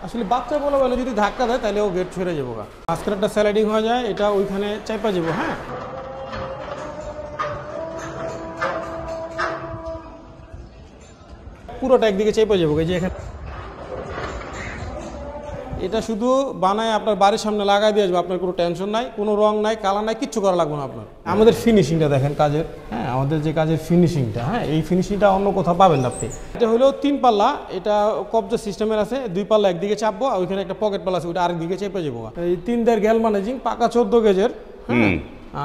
আসলে বাচ্চা বলে বলে যদি ধাক্কা দেয় তাহলে ও গেট ছড়ে যাবো। মাঝখানে একটা স্লাইডিং হয়ে যায়, এটা ওইখানে চাপা যাবো। হ্যাঁ, পুরোটা একদিকে চেপে যাবো। এই যে এখানে এটা শুধু বানায় আপনার বাড়ির সামনে লাগাই দিয়ে আসবো, আপনার কোনো টেনশন নাই, কোনো রং নাই, কালার নাই, কিচ্ছু করা লাগবে না আপনার। আমাদের ফিনিশিংটা দেখেন কাজের, হ্যাঁ আমাদের যে কাজের ফিনিশিংটা, হ্যাঁ এই ফিনিশিংটা অন্য কোথাও পাবেন না আপনি। এটা হলো 3 পাল্লা, এটা কবজা সিস্টেমের আছে। 2 পাল্লা একদিকে চাপবো, আর ওইখানে একটা পকেট পাল্লা আছে, ওইটা আরেকদিকে চেপে যাবো। এই 3 দের গ্যালভানাইজিং পাকা 14 গেজের। হ্যাঁ,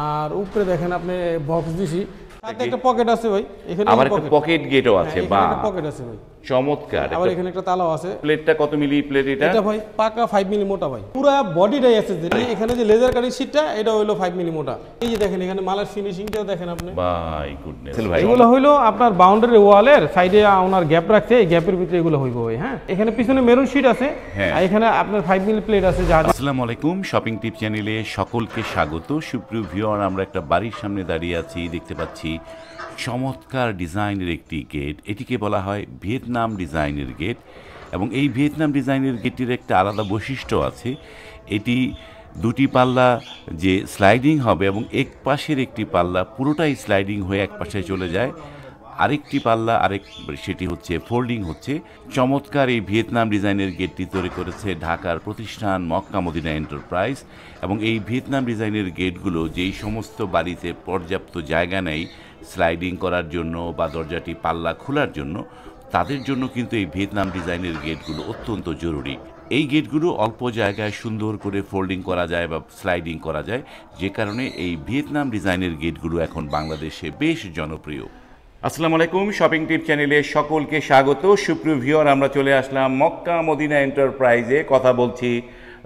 আর উপরে দেখেন আপনি বক্স দিছি, সাথে একটা পকেট আছে ভাই, এখানে আবার একটা পকেট গেটও আছে। বা একটা পকেট আছে ভাই, চমৎকার। আবার এখানে একটা তালাও আছে। প্লেটটা কত মিলি প্লেট এটা? এটা ভাই পাকা 5 মিলি মোটা ভাই, পুরো বডিটাই আছে। যেটা এখানে যে লেজার কাটিং শীটটা, এটা হলো 5 মিলি মোটা। এই যে দেখেন এখানে মালের ফিনিশিংটাও দেখেন আপনি। বাই গুডনেস ভাই, এগুলো হইলো আপনার বাউন্ডারি ওয়ালের সাইডে ওনার গ্যাপ রাখছে, এই গ্যাপের ভিতরে এগুলো হইব ভাই। হ্যাঁ, এখানে পিছনে মেরুন শীট আছে, আর এখানে আপনার 5 মিলি প্লেট আছে। আসসালামু আলাইকুম, শপিং টিপ চ্যানেলে সকলকে স্বাগত। সুপ্রিয় ভিউয়ার, আমরা একটা বাড়ির সামনে দাঁড়িয়ে আছি, দেখতে পাচ্ছি চমৎকার ডিজাইনের একটি গেট। এটিকে বলা হয় ভিয়েতনাম ডিজাইনের গেট, এবং এই ভিয়েতনাম ডিজাইনের গেটটির একটা আলাদা বৈশিষ্ট্য আছে। এটি 2টি পাল্লা যে স্লাইডিং হবে, এবং এক পাশের একটি পাল্লা পুরোটাই স্লাইডিং হয়ে এক পাশে চলে যায়, আরেকটি পাল্লা সেটি হচ্ছে ফোল্ডিং হচ্ছে। চমৎকার এই ভিয়েতনাম ডিজাইনের গেটটি তৈরি করেছে ঢাকার প্রতিষ্ঠান মক্কা মদিনা এন্টারপ্রাইজ। এবং এই ভিয়েতনাম ডিজাইনের গেটগুলো যেই সমস্ত বাড়িতে পর্যাপ্ত জায়গা নেই স্লাইডিং করার জন্য বা দরজাটি পাল্লা খোলার জন্য, তাদের জন্য কিন্তু এই ভিয়েতনাম ডিজাইনের গেটগুলো অত্যন্ত জরুরি। এই গেটগুলো অল্প জায়গায় সুন্দর করে ফোল্ডিং করা যায় বা স্লাইডিং করা যায়, যে কারণে এই ভিয়েতনাম ডিজাইনের গেটগুলো এখন বাংলাদেশে বেশ জনপ্রিয়। আসসালামু আলাইকুম, শপিং টিপ চ্যানেলে সকলকে স্বাগত। সুপ্রিয় ভিউয়ার, আমরা চলে আসলাম মক্কা মদিনা এন্টারপ্রাইজে। কথা বলছি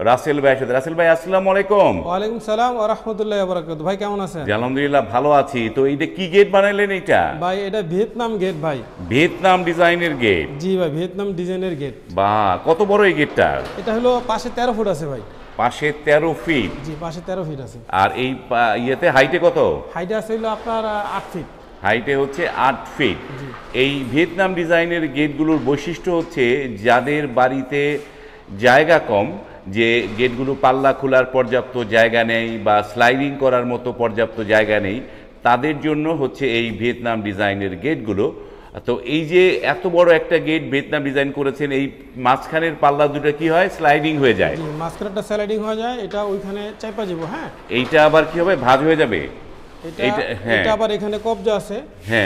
রাসেল ভাইয়ের সাথে। রাসেল ভাই, আসসালামু আলাইকুম। ওয়ালাইকুম সালাম ওয়া রাহমাতুল্লাহি ওয়া বারাকাতুহু। ভাই কেমন আছেন? আলহামদুলিল্লাহ ভালো আছি। তো এইটা কি গেট বানাইলেন? এটা ভাই এটা ভিয়েতনাম গেট ভাই, ভিয়েতনাম ডিজাইনের গেট। জি ভাই, ভিয়েতনাম ডিজাইনের গেট। বাহ, কত বড় এই গেটটা? এটা হলো পাশে 13 ফুট আছে ভাই। পাশে 13 ফিট? জি, পাশে 13 ফিট আছে। আর এই ইয়েতে হাইটে কত? হাইটে আছে হলো আপনার 8 ফিট। হাইটে হচ্ছে 8 ফিট। এই ভিয়েতনাম ডিজাইনের গেটগুলোর বৈশিষ্ট্য হচ্ছে, যাদের বাড়িতে জায়গা কম, যে গেটগুলো পাল্লা খোলার পর্যাপ্ত জায়গা নেই বা স্লাইডিং করার মতো পর্যাপ্ত জায়গা নেই, তাদের জন্য হচ্ছে এই ভিয়েতনাম ডিজাইনের গেটগুলো। তো এই যে এত বড় একটা গেট ভিয়েতনাম ডিজাইন করেছেন, এই মাঝখানের পাল্লা দুটো কি হয়? স্লাইডিং হয়ে যায়। মাঝখানে একটা স্লাইডিং হয়ে যায়, এটা ওইখানে চাপা যাবো। হ্যাঁ, এইটা আবার কি হবে? ভাঁজ হয়ে যাবে। এটা আবার এখানে কবজা আছে,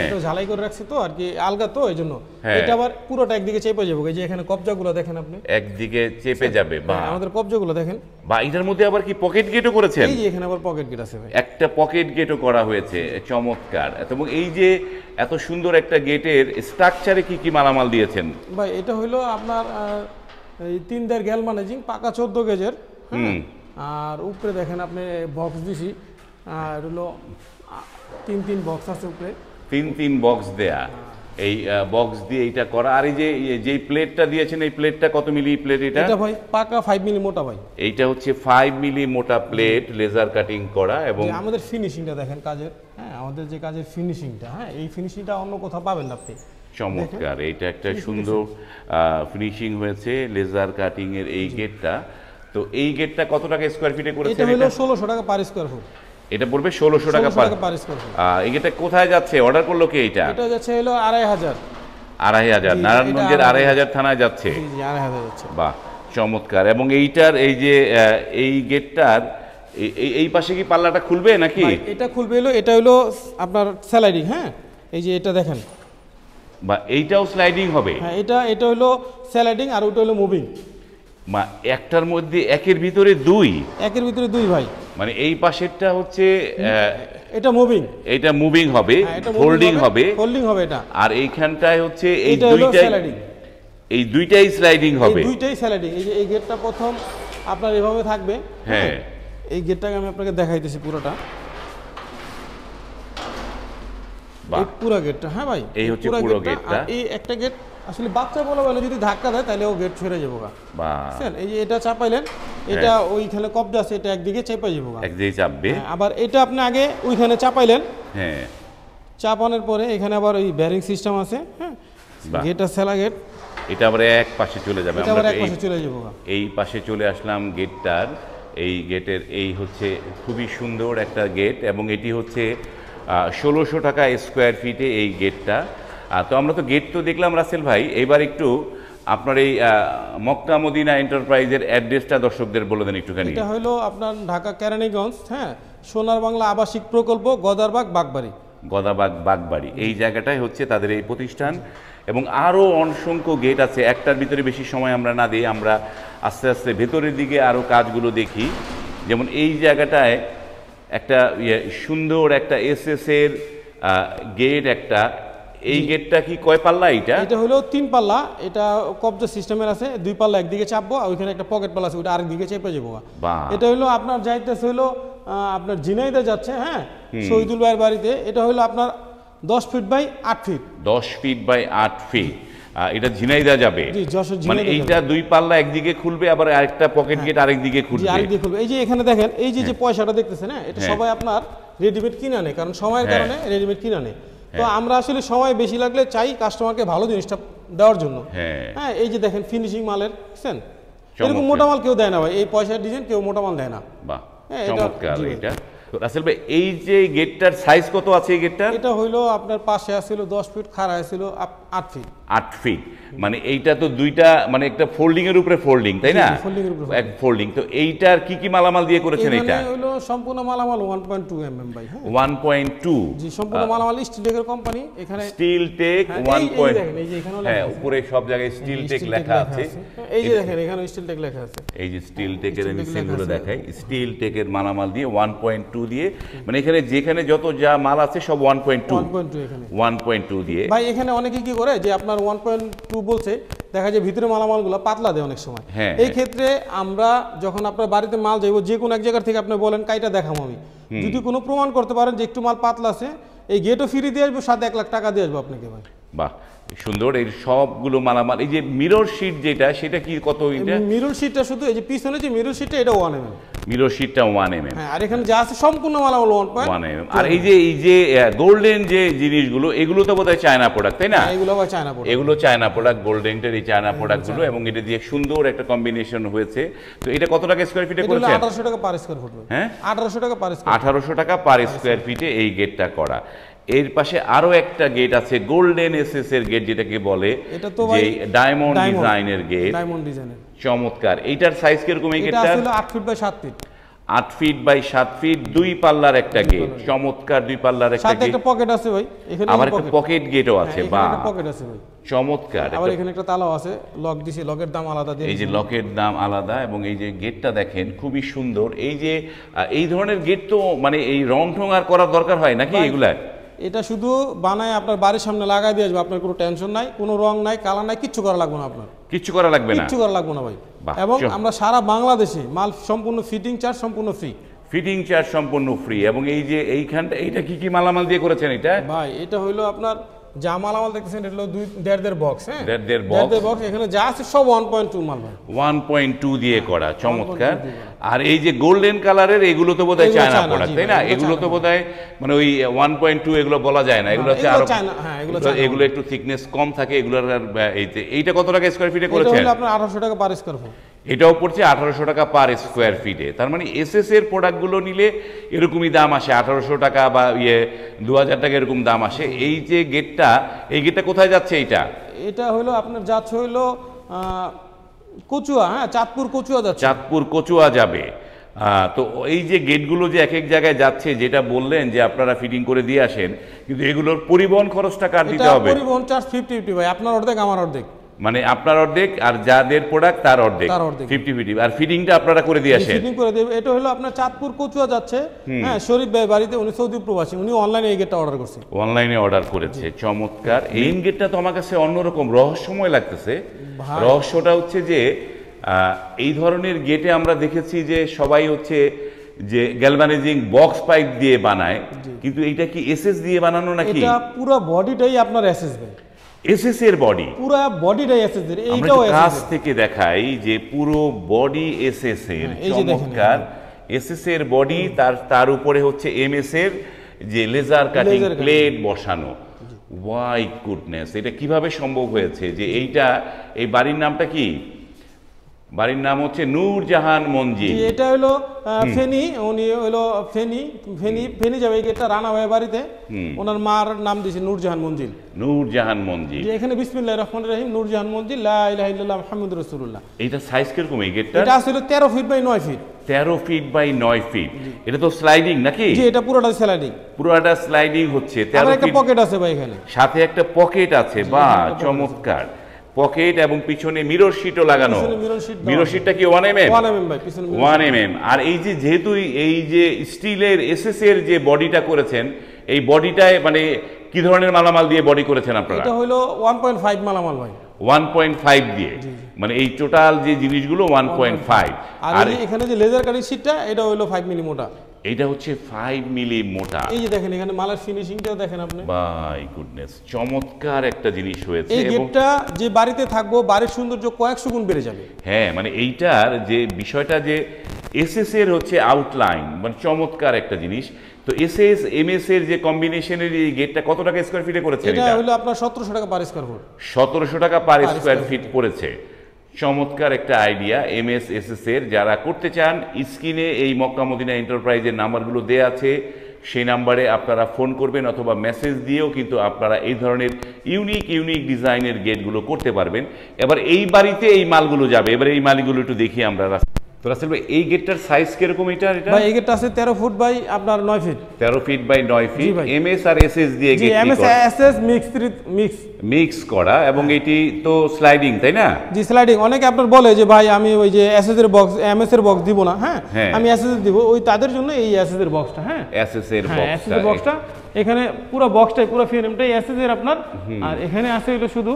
এটা ঝালাই করে রাখছে তো আর কি, আলগা তো এইজন্য। এটা আবার পুরোটা একদিকে চেপে যাবে। এই যে এখানে কবজাগুলো দেখেন আপনি, একদিকে চেপে যাবে। বা আমাদের কবজাগুলো দেখেন। বা এটার মধ্যে আবার কি পকেট গেটও করেছেন? এই যে এখানে আবার পকেট গেট আছে ভাই, একটা পকেট গেটও করা হয়েছে। চমৎকার। এবং এই যে এত সুন্দর একটা গেটের স্ট্রাকচারে কি কি মালামাল দিয়েছেন ভাই? এটা হলো আপনার এই 3 দের গ্যালভানাইজিং পাকা 14 গেজের। আর উপরে দেখেন আপনি বক্স দিছি, আর হলো 3 বক্স আছে উপরে, 3 বক্স দেয়া। এই বক্স দিয়ে এইটা করা। আর এই যে প্লেটটা দিয়েছেন, এই প্লেটটা কত মিলি প্লেট? এটা ভাই পাকা 5 মিলি মোটা ভাই। এইটা হচ্ছে 5 মিলি মোটা প্লেট, লেজার কাটিং করা। এবং আমাদের ফিনিশিংটা দেখেন কাজের, হ্যাঁ আমাদের যে কাজের ফিনিশিংটা, হ্যাঁ এই ফিনিশিংটা অন্য কোথাও পাবেন না আপনি। চমৎকার। এইটা একটা সুন্দর ফিনিশিং হয়েছে লেজার কাটিং এর এই গেটটা। তো এই গেটটা কত টাকা স্কয়ার ফিটে করেছেন? এটা হলো 1600 টাকা পার স্কয়ার ফুট। এটা পড়বে 1600 টাকা পার স্কয়ার ফুট। এই গেটটা কোথায় যাচ্ছে? অর্ডার করলো কে? এটা যাচ্ছে হলো 2500। 2500 নারায়ণগঞ্জের 2500 থানায় যাচ্ছে। জি জি, 2500 যাচ্ছে। বাহ, চমৎকার। এবং এইটার এই যে এই গেটটার এই পাশে কি পাল্লাটা খুলবে নাকি? এটা খুলবে হলো, এটা হলো আপনার স্লাইডিং। হ্যাঁ, এই যে এটা দেখেন, বা এইটাও স্লাইডিং হবে? হ্যাঁ, এটা হলো স্লাইডিং, আর ওটা হলো মুভিং। মা একটার মধ্যে একের ভিতরে দুই? একের ভিতরে দুই ভাই। মানে এই পাশেরটা হচ্ছে এটা মুভিং, এটা মুভিং হবে, ফোল্ডিং হবে। এটা। আর এইখানটায় হচ্ছে এই দুইটাই স্লাইডিং হবে। দুইটাই স্লাইডিং। এই যে এই গেটটা প্রথম আপনার এভাবে থাকবে। হ্যাঁ, এই গেটটাকে আমি আপনাকে দেখাইতেছি পুরোটা, এই পুরো গেটটা। হ্যাঁ ভাই, এই হচ্ছে পুরো গেটটা। এই একটা গেট আসলে বাচ্চা বলে বলে যদি ধাক্কা দেয় তাহলে ও গেট ছড়ে যাবো। বুঝছেন? এই যে এটা চাপাইলেন, এটা ওইখানে কবজা আছে, এটা একদিকে চেপে যাবো, একদিকে চাপবে। আবার এটা আপনি আগে ওইখানে চাপাইলেন, হ্যাঁ, চাপানোর পরে এখানে আবার ওই ব্যারিং সিস্টেম আছে। হ্যাঁ, গেটটা সেলা গেট, এটা আবার এক পাশে চলে যাবে। এটা আবার আমরা এক পাশে চলে যাবো। এই পাশে চলে আসলাম গেটটার। এই গেটের এই হচ্ছে খুবই সুন্দর একটা গেট এবং এটি হচ্ছে 1600 টাকা স্কোয়ার ফিটে এই গেটটা। তো আমরা তো গেট তো দেখলাম রাসেল ভাই, এবার একটু আপনার এই মক্কা মদিনা এন্টারপ্রাইজের অ্যাড্রেসটা দর্শকদের বলে দেন একটুখানি। এটা হলো আপনার ঢাকা কেরানীগঞ্জ, হ্যাঁ, সোনার বাংলা আবাসিক প্রকল্প, গদারবাগ বাগবাড়ি। গদাবাগ বাগবাড়ি এই জায়গাটাই হচ্ছে তাদের এই প্রতিষ্ঠান এবং আরও অসংখ্য গেট আছে। একটার ভিতরে বেশি সময় আমরা না দিই, আমরা আস্তে আস্তে ভেতরের দিকে আরও কাজগুলো দেখি। যেমন এই জায়গাটায় একটা সুন্দর একটা এসএসের গেট একটা। এই গেটটা কি কয় পাল্লা? এটা হলো 3 পাল্লা। এটা কবজা সিস্টেমের আছে, 2 পাল্লা একদিকে চাপবো আর ওইখানে একটা পকেট পাল্লা আছে, ওটা আরেকদিকে চেপে যাবো। এটা হলো আপনার যাইতেছে হলো আপনার ঝিনাইদহ যাচ্ছে, হ্যাঁ, শহীদুল ভাইয়ের বাড়িতে। এটা হলো আপনার 10 feet by 8 feet. 10 feet by 8 feet. এটা ঝিনাইদহ যাবে, মানে এইটা 2 পাল্লা একদিকে খুলবে, আবার আরেকটা পকেট গেট আরেকদিকে খুলবে। এই যে এখানে দেখেন, এই যে পয়সাটা দেখতেছেন, হ্যাঁ, এটা সবাই আপনার রেডিমেড কিনে আনে, কারণ সময়ের কারণে রেডিমেড কিনে আনে। তো আমরা আসলে সময় বেশি লাগলে চাই কাস্টমারকে ভালো জিনিসটা দেওয়ার জন্য। হ্যাঁ, এই যে দেখেন ফিনিশিং মালের, বুঝছেন, এরকম মোটা মাল কেউ দেয় না ভাই, এই পয়সার ডিজাইন কেউ মোটা মাল দেয় না। বাহ, চমৎকার। এটা রাসেল ভাই, এই যে গেটটার সাইজ কত আছে? এই গেটটার এটা হইলো আপনার পাশে আছিল 10 ফিট, খাড়া ছিল 8 ফিট। 8 ফিট, মানে এইটা তো দুইটা, মানে একটা ফোল্ডিং এর উপরে ফোল্ডিং, তাই না? ফোল্ডিং এর উপরে এক ফোল্ডিং। তো এইটার কি কি মালামাল দিয়ে করেছেন? এটা হলো সম্পূর্ণ মালামাল 1.2 mm ভাই। 1.2, জি, সম্পূর্ণ মালামাল স্টিল টেকের কোম্পানি। এখানে স্টিল টেক 1. এই যে এখানে হ্যাঁ, উপরে সব জায়গায় স্টিল টেক লেখা আছে। এই যে দেখেন এখানে স্টিল টেক লেখা আছে। এই যে স্টিল টেকের আমি সিলগুলো দেখাই, স্টিল টেকের মালামাল দিয়ে 1.2 দিয়ে, মানে এখানে যেখানে যত যা মাল আছে সব 1.2 এখানে 1.2 দিয়ে। ভাই এখানে অনেকে কি করে যে আপনার 1.2 বলছে, দেখা যায় ভিতরে মালামালগুলো পাতলা দেয় অনেক সময়। এই ক্ষেত্রে আমরা যখন আপনার বাড়িতে মাল যাইব, যে কোনো এক জায়গা থেকে আপনি বলেন কাইটা দেখাবো আমি, যদি কোনো প্রমাণ করতে পারেন যে একটু মাল পাতলা আছে, এই গেটও ফ্রি দিয়ে আসবো, সাথে 1 লাখ টাকা দিয়ে আসবো আপনাকে ভাই। বাহ, সুন্দর। এই সবগুলো মালামাল। এই যে মিরর শিট যেটা, সেটা কি কত? এটা মিরর শিটটা শুধু এই যে পিছনে যে মিরর শিটটা, এটা 1 mm। Mirror শিটটা 1 mm। হ্যাঁ, আর এখানে যা আছে সম্পূর্ণ মালামাল 1 mm। আর এই যে গোল্ডেন যে জিনিসগুলো, এগুলো তো বোধহয় চায়না প্রোডাক্ট, তাই না? এগুলো আবার চায়না প্রোডাক্ট। এগুলো চায়না প্রোডাক্ট, গোল্ডেনের এই চায়না প্রোডাক্টগুলো, এবং এটা দিয়ে সুন্দর একটা কম্বিনেশন হয়েছে। তো এটা কত টাকা স্কয়ার ফিটে করেছেন? 1800 টাকা পার স্কয়ার ফুট। হ্যাঁ, 1800 টাকা পার স্কয়ার। 1800 টাকা পার স্কয়ার ফিটে এই গেটটা করা। এর পাশে আরো একটা গেট আছে, গোল্ডেন এসএস এর গেট যেটাকে বলে, এটা তো ভাই ডায়মন্ড ডিজাইনের গেট। ডায়মন্ড ডিজাইনের, চমৎকার। এইটার সাইজ কিরকম? এই গেটটা আসলে 8 feet by 7 feet. 8 feet by 7 feet, 2 পাল্লার একটা গেট। চমৎকার, 2 পাল্লার একটা গেট। সাথে একটা পকেট আছে ভাই এখানে, আবার একটা পকেট গেটও আছে। বাহ, একটা পকেট আছে ভাই, চমৎকার। আবার এখানে একটা তালাও আছে, লক দিছি, লকের দাম আলাদা দিয়ে। এই যে লকের দাম আলাদা, এবং এই যে গেটটা দেখেন খুবই সুন্দর। এই যে এই ধরনের গেট তো মানে এই রং ঠং আর করার দরকার হয় নাকি এগুলা? এটা শুধু বানায় আপনার বাড়ির সামনে লাগাই দিয়ে আসবে, আপনার কোনো টেনশন নাই, কোনো রং নাই, কালার নাই, কিচ্ছু করা লাগবে না আপনার। কিচ্ছু করা লাগবে না? কিচ্ছু করা লাগবে না ভাই। এবং আমরা সারা বাংলাদেশে মাল সম্পূর্ণ ফিটিং চার্জ সম্পূর্ণ ফ্রি। ফিটিং চার্জ সম্পূর্ণ ফ্রি। এবং এই যে এইখানটা, এইটা কি কি মালামাল দিয়ে করেছেন? এটা ভাই এটা হইলো আপনার যা মালামাল দেখতেছেন, এটা হলো 2.5 বক্স। হ্যাঁ, 1.5 বক্স। এখানে যা আছে সব 1.2 মাল ভাই, 1.2 দিয়ে করা। চমৎকার। আর এই যে গোল্ডেন কালারের, এগুলো তো বোধহয় চায়না প্রোডাক্ট, তাই না? এগুলো তো বোধহয় মানে ওই 1.2 এগুলো বলা যায় না, এগুলো হচ্ছে আরো, এগুলো একটু থিকনেস কম থাকে এগুলোর। এইটা কত টাকা স্কয়ার ফিটে করেছেন? এটা হলো আপনার 1800 টাকা পার স্কয়ার ফুট। এটাও পড়ছে 1800 টাকা পার স্কোয়ার ফিটে। তার মানে এসএস এর প্রোডাক্টগুলো নিলে এরকমই দাম আসে, 1800 টাকা বা 2000 টাকা এরকম দাম আসে। এই যে গেটটা, এই গেটটা কোথায় যাচ্ছে? এটা হলো আপনার যাচ্ছে হলো কচুয়া। হ্যাঁ, চাঁদপুর কচুয়া যাচ্ছে। চাঁদপুর কচুয়া যাবে। তো এই যে গেটগুলো যে এক এক জায়গায় যাচ্ছে, যেটা বললেন যে আপনারা ফিটিং করে দিয়ে আসেন, কিন্তু এগুলোর পরিবহন খরচটা কার দিতে হবে? পরিবহন চার্জ 50-50 ভাই, আপনার অর্ধেক আমার অর্ধেক। মানে আপনার অর্ধেক আর যাদের প্রোডাক্ট তার অর্ধেক, 50-50। আর ফিটিংটা আপনারা করে দিয়ে আসেন? ফিটিং করে দেব। এটা হলো আপনার চাঁদপুর কচুয়া যাচ্ছে। হ্যাঁ, শরীফ ভাই বাড়িতে, উনি সৌদি প্রবাসী, উনি অনলাইনে এই গেটটা অর্ডার করছে। অনলাইনে অর্ডার করেছে। চমৎকার। এই গেটটা তো আমার কাছে অন্যরকম রহস্যময় লাগতেছে। রহস্যটা হচ্ছে যে এই ধরনের গেটে আমরা দেখেছি যে সবাই হচ্ছে যে গ্যালভানাইজিং বক্স পাইপ দিয়ে বানায়, কিন্তু এইটা কি এসএস দিয়ে বানানো নাকি? এটা পুরো বডিটাই আপনার এসএস ভাই, এসএস এর বডি, পুরো বডিটাই এসএস এর। এইটাও কাছ থেকে দেখাই যে পুরো বডি এসএস এর। চমৎকার। এসএস এর বডি, তার উপরে হচ্ছে এমএস এর যে লেজার কাটিং প্লেট বসানো। ওয়াই গুডনেস, এটা কিভাবে সম্ভব হয়েছে যে এই বাড়ির নামটা কি? বাড়ির নাম হচ্ছে নূরজাহান মঞ্জিল। এটা হলো ফেনী, উনি হলো ফেনী ফেনী ফেনী যাবে, এটা রানা ভাই বাড়িতে ওনার মার নাম দিয়েছে নূরজাহান মঞ্জিল। নূরজাহান মঞ্জিল, এখানে বিসমিল্লাহির রহমানির রহিম নূরজাহান মঞ্জিল লা ইলাহা ইল্লাল্লাহ মুহাম্মাদুর রাসূলুল্লাহ। এইটা সাইজ কিরকম এই গেটটা? এটা আসলে 13 feet by 9 feet. 13 feet by 9 feet. এটা তো স্লাইডিং নাকি? জি, এটা পুরোটা স্লাইডিং। পুরোটা স্লাইডিং হচ্ছে। 13 একটা ফিট, পকেট আছে ভাই এখানে, সাথে একটা পকেট আছে। বাহ, চমৎকার পকেট, এবং পিছনে মিরর শিটও লাগানো। মিরর শিটটা কি 1 mm? 1 mm ভাই, পিছনে 1 mm। আর এই যে যেহেতু এই যে স্টিলের এসএস এর যে বডিটা করেছেন, এই বডিটায় মানে কি ধরনের মালামাল দিয়ে বডি করেছেন আপনারা? এটা হলো 1.5 মালামাল ভাই। 1.5 দিয়ে, মানে এই টোটাল যে জিনিসগুলো 1.5। আর এখানে যে লেজার কাটিং শীটটা এটা হলো 5 মিলি মোটা। এটা হচ্ছে 5 মিলি মোটা। এই যে দেখেন এখানে মালের ফিনিশিংটাও দেখেন আপনি। বাই গুডনেস, চমৎকার একটা জিনিস হয়েছে। এই গেটটা যে বাড়িতে থাকবো, বাড়ির সৌন্দর্য কয়েকশো গুণ বেড়ে যাবে। হ্যাঁ, মানে এইটার যে বিষয়টা যে এসএস এর হচ্ছে আউটলাইন, মানে চমৎকার একটা জিনিস। তো এসএস এমএস এর যে কম্বিনেশনের এই গেটটা কত টাকা স্কয়ার ফিটে করেছেন? এটা হলো আপনার 1700 টাকা পার স্কয়ার ফুট। 1700 টাকা পার স্কয়ার ফিট পড়েছে। চমৎকার একটা আইডিয়া এমএস এসএস এর। যারা করতে চান, স্ক্রিনে এই মক্কা মদিনা এন্টারপ্রাইজের নাম্বারগুলো দেয়া আছে, সেই নাম্বারে আপনারা ফোন করবেন অথবা মেসেজ দিয়েও কিন্তু আপনারা এই ধরনের ইউনিক ডিজাইনের গেটগুলো করতে পারবেন। এবার এই বাড়িতে এই মালগুলো যাবে, এবার এই মালগুলো একটু দেখি আমরা। তো রাসেল ভাই, এই গেটটার সাইজ কিরকম? এটা ভাই এই গেটটা আছে 13 ফুট বাই আপনার 9 feet. 13 feet by 9 feet. MS আর এসএস দিয়ে গেট এমএস এসএস মিক্স করা, এবং এটি তো স্লাইডিং, তাই না? জি, স্লাইডিং। অনেকে আপনার বলে যে ভাই আমি ওই যে এসএস এর বক্স, এমএস এর বক্স দিব না, হ্যাঁ আমি এসএস দিব, ওই তাদের জন্য এই এসএস এর বক্সটা। হ্যাঁ, এসএস এর বক্সটা এখানে পুরো বক্সটাই, পুরো ফ্রেমটাই এসএস এর আপনার। আর এখানে আছে হলো শুধু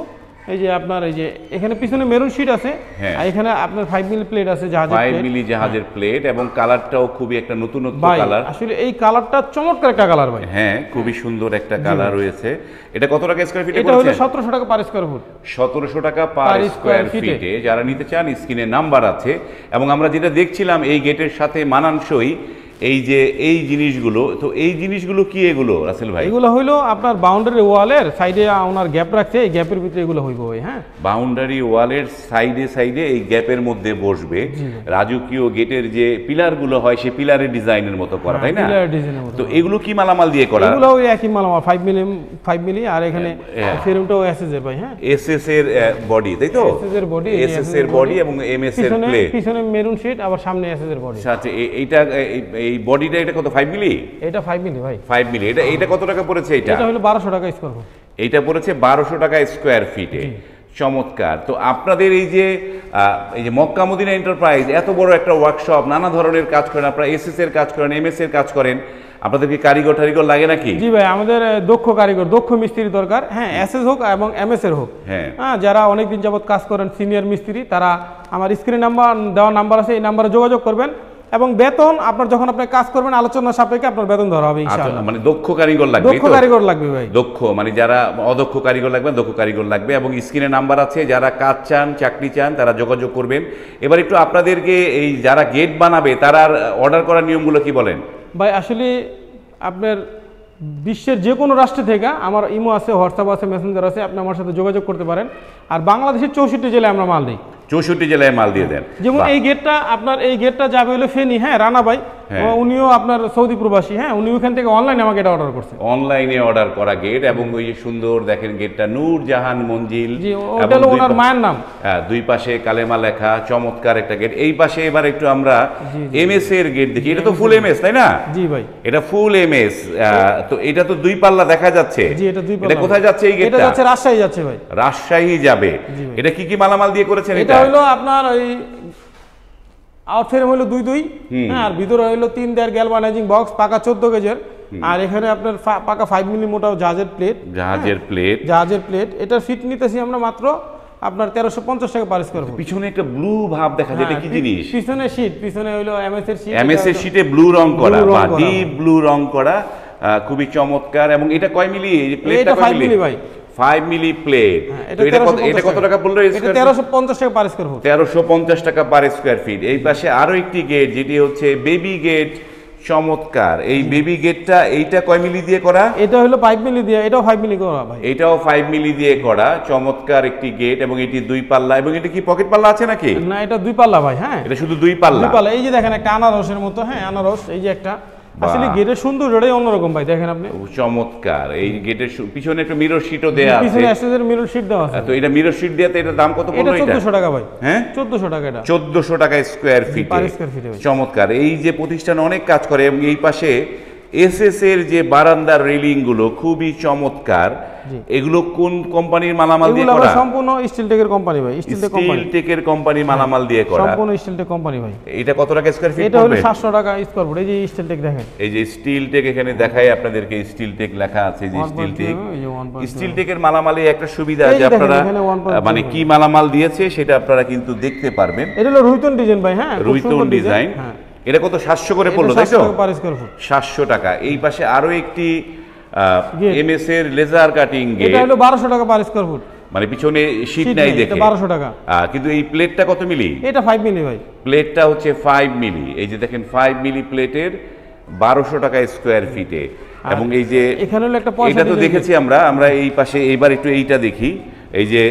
এই যে আপনার এই যে এখানে পিছনে মেরুন শীট আছে, আর এখানে আপনার 5 মিলি প্লেট আছে, জাহাজের 5 মিলি জাহাজের প্লেট, এবং কালারটাও খুবই একটা নতুনত্ব কালার। আসলে এই কালারটা চমৎকার একটা কালার ভাই। হ্যাঁ, খুবই সুন্দর একটা কালার রয়েছে। এটা কত টাকা স্কয়ার ফিটে? এটা হলো 1700 টাকা পার স্কয়ার ফুট। 1700 টাকা পার স্কয়ার ফিটে। যারা নিতে চান, স্ক্রিনে নাম্বার আছে। এবং আমরা যেটা দেখছিলাম এই গেটের সাথে মানানসই এই যে এই জিনিসগুলো, তো এই জিনিসগুলো কি এগুলো রাসেল ভাই? এগুলো হইলো আপনার বাউন্ডারি ওয়ালের সাইডে ওনার গ্যাপ রাখছে, এই গ্যাপের ভিতরে এগুলো হইব ভাই। হ্যাঁ, বাউন্ডারি ওয়ালের সাইডে এই গ্যাপের মধ্যে বসবে। রাজকীয় গেটের যে পিলারগুলো হয়, সেই পিলারের ডিজাইনের মতো করা, তাই না? পিলার ডিজাইনের মতো। তো এগুলো কি মালামাল দিয়ে করা? এগুলো ওই একই মালামাল, 5 মিলি। আর এখানে ফ্রেমটাও এসএস এর ভাই। হ্যাঁ, এসএস এর বডি, তাই তো? এসএস এর বডি এবং এমএস এর প্লেট, পিছনে মেরুন শীট, আবার সামনে এসএস এর বডি। আচ্ছা, এইটা এই বডি এটা কত? 5 মিলি? এটা 5 মিলি ভাই। 5 মিলি। এটা কত টাকা পড়েছে? এটা হলো 1200 টাকা স্কয়ার ফুট। এটা পড়েছে 1200 টাকা স্কয়ার ফিটে। চমৎকার। তো আপনাদের এই যে মক্কা মদিনা এন্টারপ্রাইজ এত বড় একটা ওয়ার্কশপ, নানা ধরনের কাজ করেন আপনারা, এসএস এর কাজ করেন, এমএস এর কাজ করেন, আপনাদের কি কারিগর লাগে নাকি? জি ভাই, আমাদের দক্ষ কারিগর, দক্ষ মিস্ত্রি দরকার। হ্যাঁ, এসএস হোক এবং এমএস এর হোক। হ্যাঁ, যারা অনেকদিন যাবত কাজ করেন, সিনিয়র মিস্ত্রি, তারা আমার স্ক্রিনে দেওয়া নাম্বার আছে, এই নাম্বারে যোগাযোগ করবেন। এবং বেতন আপনার যখন আপনি কাজ করবেন, আলোচনা সাপেক্ষে আপনার বেতন ধরা হবে ইনশাআল্লাহ। মানে দক্ষ কারিগর লাগবে? দক্ষ কারিগর লাগবে ভাই। দক্ষ মানে যারা অদক্ষ কারিগর লাগবে, দক্ষ কারিগর লাগবে। এবং স্ক্রিনে নাম্বার আছে, যারা কাজ চান, চাকরি চান, তারা যোগাযোগ করবেন। এবার একটু আপনাদেরকে এই যারা গেট বানাবে, তারা অর্ডার করার নিয়মগুলো কি বলেন ভাই? আসলে আপনার বিশ্বের যে কোনো রাষ্ট্র থেকে আমার ইমো আছে, হোয়াটসঅ্যাপ আছে, মেসেঞ্জার আছে, আপনি আমার সাথে যোগাযোগ করতে পারেন। আর বাংলাদেশের 64 জেলায় আমরা মাল দিই। 64 জেলায় মাল দিয়ে দেন। যেমন এই গেটটা যাবে হলো ফেনী। হ্যাঁ, রানা ভাই, উনিও আপনার সৌদি প্রবাসী। হ্যাঁ, উনি ওখান থেকে অনলাইনে আমাকে এটা অর্ডার করছে। অনলাইনে অর্ডার করা গেট, এবং ওই যে সুন্দর দেখেন গেটটা নূরজাহান মঞ্জিল, ওটা হলো ওনার মায়ের নাম। হ্যাঁ, দুই পাশে কালেমা লেখা, চমৎকার একটা গেট। এই পাশে এবার একটু আমরা এমএস এর গেট দেখি। এটা তো ফুল এমএস, তাই না? জি ভাই, এটা ফুল এমএস। তো এটা তো দুই পাল্লা দেখা যাচ্ছে। জি, এটা দুই পাল্লা। এটা কোথায় যাচ্ছে এই গেটটা? এটা যাচ্ছে রাজশাহী যাচ্ছে ভাই। রাজশাহী যাবে। এটা কি মালামাল দিয়ে করেছেন? এটা হলো আপনার ওই আউট ফ্রেম হলো 2-2, হ্যাঁ, আর ভিতরে হলো 3 দেয়ার গ্যালভানাইজিং বক্স, পাকা 14 গেজের। আর এখানে আপনার পাকা 5 মিলি মোটা জাহাজের প্লেট। এটা ফিট নিতেছি আমরা মাত্র আপনার 1350 টাকা পার স্কয়ার ফুট। পিছনে একটা ব্লু ভাব দেখা যায়, এটা কি জিনিস? পিছনে শীট, পিছনে হলো এমএস এর শীট। এমএস এর শীটে ব্লু রং করা বা ডিপ ব্লু রং করা, খুবই চমৎকার। এবং এটা কয় মিলি? এই প্লেটটা কয় মিলি ভাই? 5 মিলি প্লেট। তো এটা কত টাকা পড়লো? এটা 1350 টাকা পার স্কয়ার ফুট। 1350 টাকা পার স্কয়ার ফিট। এই পাশে আরো একটি গেট, যেটি হচ্ছে বেবি গেট, চমৎকার। এই বেবি গেটটা এইটা কয় মিলি দিয়ে করা? এটা হলো 5 মিলি দিয়ে, এটাও 5 মিলি করা ভাই। এটাও 5 মিলি দিয়ে করা, চমৎকার একটি গেট। এবং এটি 2 পাল্লা, এবং এটা কি পকেট পাল্লা আছে নাকি? না, এটা 2 পাল্লা ভাই। হ্যাঁ, এটা শুধু 2 পাল্লা। 2 পাল্লা। এই যে দেখেন একটা আনারসের মতো, হ্যাঁ আনারস, এই যে একটা আসলে গেটের সৌন্দর্যটাই অন্যরকম ভাই, দেখেন আপনি। চমৎকার। এই গেটের পিছনে একটা মিরর শীটও দেয়া আছে, পিছনে অ্যাসেসের মিরর শীট দেওয়া আছে। তো এটা মিরর শীট দেয়াতে এটার দাম কত পড়লো? এটা 1400 টাকা ভাই। হ্যাঁ, 1400 টাকা। এটা 1400 টাকা স্কয়ার ফিট। চমৎকার। এই যে প্রতিষ্ঠান অনেক কাজ করে, এবং এই পাশে এসএস এর যে বারান্দার রেলিং গুলো খুবই চমৎকার। এগুলো কোন কোম্পানির মালামাল দিয়ে করা? এগুলো সম্পূর্ণ স্টিলটেকের কোম্পানি ভাই। স্টিলটেকের কোম্পানির মালামাল দিয়ে করা, সম্পূর্ণ স্টিলটেক কোম্পানি ভাই। এটা কত টাকা স্কয়ার ফিট? এটা হলো 700 টাকা স্কয়ার ফুট। এই যে স্টিলটেক দেখেন, এই যে স্টিলটেক এখানে দেখাই আপনাদেরকে, স্টিলটেক লেখা আছে, যে স্টিলটেক। স্টিলটেকের মালামালে একটা সুবিধা আছে, আপনারা মানে কি মালামাল দিয়েছে সেটা আপনারা কিন্তু দেখতে পারবেন। এটা হলো রুইতন ডিজাইন ভাই। হ্যাঁ, রুইতন ডিজাইন। এটা কত? 700 করে পড়লো, তাই তো? 700 টাকা। এই পাশে আরো একটি এমএস এর লেজার কাটিং গেট, এটা হলো 1200 টাকা পার স্কয়ার ফুট। মানে পিছনে শীট নাই দেখে 1200 টাকা। কিন্তু এই প্লেটটা কত মিলি? এটা 5 মিলি ভাই। প্লেটটা হচ্ছে 5 মিলি। এই যে দেখেন 5 মিলি প্লেটের 1200 টাকা স্কয়ার ফিটে। এবং এই যে এখানে হলো একটা এটা তো দেখেছি আমরা এই পাশে, এইবার একটু এইটা দেখি। এই যে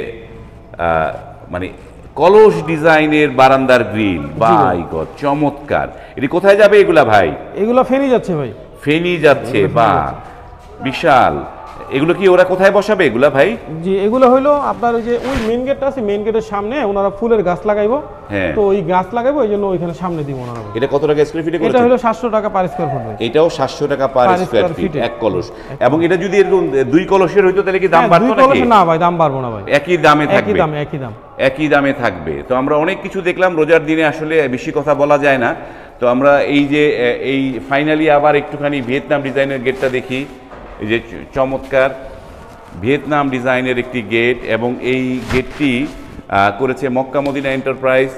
মানে কলস ডিজাইনের বারান্দার গ্রিল, বাই গড চমৎকার। এটি কোথায় যাবে এগুলা ভাই? এগুলো ফেনি যাচ্ছে ভাই। ফেনি যাচ্ছে, বা বিশাল। এগুলো কি ওরা কোথায় বসাবে এগুলা ভাই? জি, এগুলো হলো আপনার ওই যে ওই মেইন গেটটা আছে, মেইন গেটের সামনে ওনারা ফুলের গাছ লাগাইবো। হ্যাঁ, তো ওই গাছ লাগাইবো, এই জন্য ওইখানে সামনে দিব ওনারা। এটা কত টাকা স্কয়ার ফিটে করেছে? এটা হলো 700 টাকা পার স্কয়ার ফুট ভাই। এটাও 700 টাকা পার স্কয়ার ফিট, এক কলস। এবং এটা যদি এরকম 2 কলসের হইতো তাহলে কি দাম বাড়তো নাকি? 2 কলস না ভাই, দাম বাড়বো না ভাই, একই দামে থাকবে। একই দামে থাকবে। তো আমরা অনেক কিছু দেখলাম, রোজার দিনে আসলে বেশি কথা বলা যায় না। তো আমরা এই যে এই ফাইনালি আবার একটুখানি ভিয়েতনাম ডিজাইনের গেটটা দেখি। এই যে চমৎকার ভিয়েতনাম ডিজাইনের একটি গেট, এবং এই গেটটি করেছে মক্কা মদিনা এন্টারপ্রাইজ।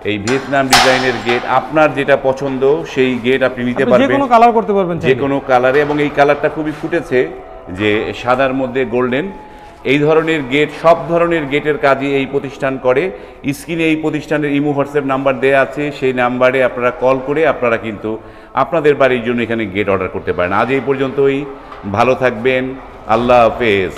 এই ভিয়েতনাম ডিজাইনের গেট, আপনার যেটা পছন্দ সেই গেট আপনি নিতে পারবেন, যে কোনো কালার করতে পারবেন, যে কোনো কালারে। এবং এই কালারটা খুবই ফুটেছে, যে সাদার মধ্যে গোল্ডেন। এই ধরনের গেট, সব ধরনের গেটের কাজই এই প্রতিষ্ঠান করে। স্ক্রিনে এই প্রতিষ্ঠানের ইমো হোয়াটসঅ্যাপ নাম্বার দেওয়া আছে, সেই নাম্বারে আপনারা কল করে আপনারা কিন্তু আপনাদের বাড়ির জন্য এখানে গেট অর্ডার করতে পারেন। আজ এই পর্যন্তই, ভালো থাকবেন, আল্লাহ হাফেজ।